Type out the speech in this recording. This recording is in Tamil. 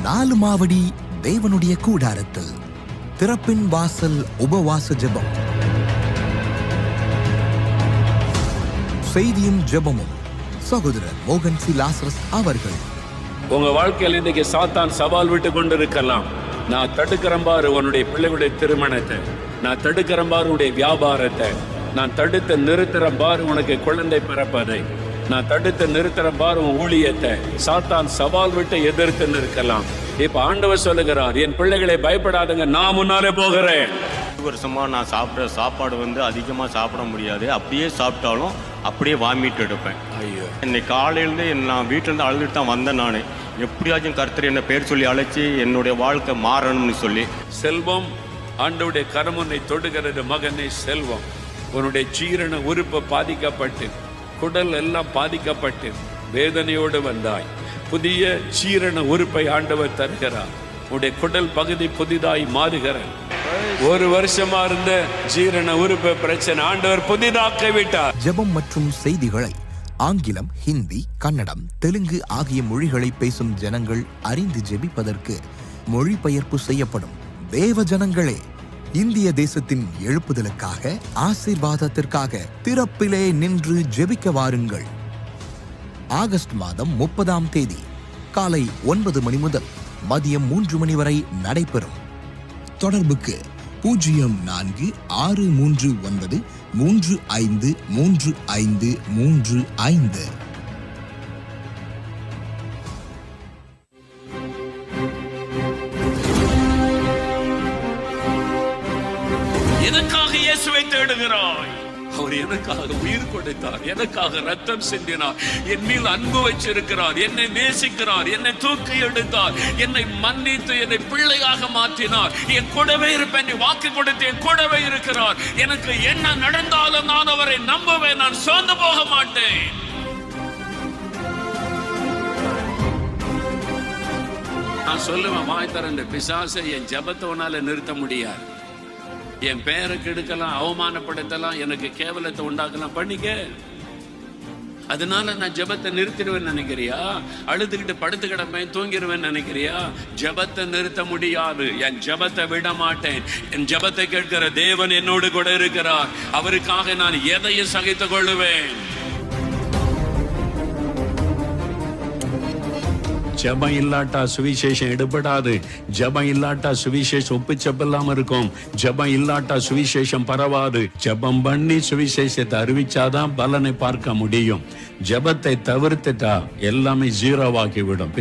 4 மாவடி தேவனுடைய கூடாரத்தில் திறப்பின் வாசல் உபவாச ஜெபம். செய்தியும் ஜெபமும் சகோதரர் மோகன் சி லாசரஸ் அவர்கள். உங்க வாழ்க்கையில் இன்னைக்கு சாத்தான் சவால் விட்டு கொண்டிருக்கலாம். நான் தடுக்கிறேன் பாரு உன்னுடைய பிள்ளைகளுடைய திருமணத்தை, நான் தடுக்கிறேன் பாரு உன்னுடைய வியாபாரத்தை, நான் தடுத்து நிறுத்துறேன் பாரு உனக்கு குழந்தை பிறப்பதை, நான் தடுத்து நிறுத்துறேன் பாரு உன் ஊழியத்தை. சாத்தான் சவால் விட்டு எதிர்த்து நிற்கலாம். இப்ப ஆண்டவர் சொல்லுகிறார், என் பிள்ளைகளை பயப்படாதுங்க, நான் முன்னாலே போகிறேன். வருஷமா நான் சாப்பிட்ற சாப்பாடு அதிகமா சாப்பிட முடியாது. அப்படியே சாப்பிட்டாலும் அப்படியே வாமிட்டு எடுப்பேன். ஐயோ, இன்னைக்கு காலையிலேருந்து நான் வீட்டிலேருந்து அழுதுட்டு தான் வந்தேன். நான் எப்படியாச்சும் கர்த்தர் என்ன பேர் சொல்லி அழைச்சி என்னுடைய வாழ்க்கை மாறணும்னு சொல்லி. செல்வம் ஆண்டவருடைய கரமுனை தொடுகிறது. மகனே செல்வம், உன்னுடைய ஜீரண உறுப்பு பாதிக்கப்பட்டு குடல் எல்லாம் பாதிக்கப்பட்டு வேதனையோடு வந்தாய். புதிய ஜீரண உறுப்பை ஆண்டவர் தருகிறார். உன்னுடைய குடல் பகுதி புதிதாய் மாறுகிறார். 1 வருஷமா இருந்த ஜீரண உறுப்பு பிரச்சனை ஆண்டவர் புதிதாக்க விட்டார். ஜெபம் மற்றும் செய்திகளை ஆங்கிலம், ஹிந்தி, கன்னடம், தெலுங்கு ஆகிய மொழிகளை பேசும் ஜனங்கள் அறிந்து ஜெபிப்பதற்கு மொழிபெயர்ப்பு செய்யப்படும். தேவ ஜனங்களே, இந்திய தேசத்தின் எழுப்புதலுக்காக, ஆசீர்வாதத்திற்காக திறப்பிலே நின்று ஜெபிக்க வாருங்கள். ஆகஸ்ட் மாதம் 30ஆம் தேதி காலை 9 மணி முதல் மதியம் 3 மணி வரை நடைபெறும். தொடர்புக்கு 0463535335. எனக்காக இயேசுவை தேடுகிறாய். அவர் எனக்காக உயிர் கொடுத்தார், எனக்காக ரத்தம் சிந்தினார், என் மேல் அன்பு வச்சிருக்கிறார், என்னை நேசிக்கிறார், என்னை தூக்கி எடுத்தார், என்னை மன்னித்து என்னை பிள்ளையாக மாற்றினார். என் கூடவே இருப்பேன், வாக்கு கொடுத்து என் கூடவே இருக்கிறார். எனக்கு என்ன நடந்தாலும் நான் அவரை நம்புவேன், நான் சோர்ந்து போக மாட்டேன். நான் சொல்லுவேன், வாய் திறந்த பிசாசை என் ஜெபத்தை உன்னால நிறுத்த முடியாது. என் பெயரை கெடுக்கலாம், அவமானப்படுத்தலாம், எனக்கு கேவலத்தை உண்டாக்கலாம், பண்ணிக்க. அதனால நான் ஜெபத்தை நிறுத்திடுவேன் நினைக்கிறியா? அழுதுகிட்டு படுத்து கிடப்பேன், தூங்கிடுவேன் நினைக்கிறியா? ஜெபத்தை நிறுத்த முடியாது. என் ஜெபத்தை விட மாட்டேன். என் ஜெபத்தை கேட்கிற தேவன் என்னோடு கூட இருக்கிறார். அவருக்காக நான் எதையும் சகித்துக் கொள்ளுவேன். ஜபம் இல்லாட்டா சுவிசேஷம் எடுபடாது. ஜபம் இல்லாட்டா சுவிசேஷம் ஒப்புச்சப்பில்லாம இருக்கும். ஜபம் இல்லாட்டா சுவிசேஷம் பரவாது. ஜபம் பண்ணி சுவிசேஷத்தை அறிவிச்சாதான் பலனை பார்க்க முடியும். ஜபத்தை தவிர்த்துட்டா எல்லாமே ஜீரோவாக்கி விடும்.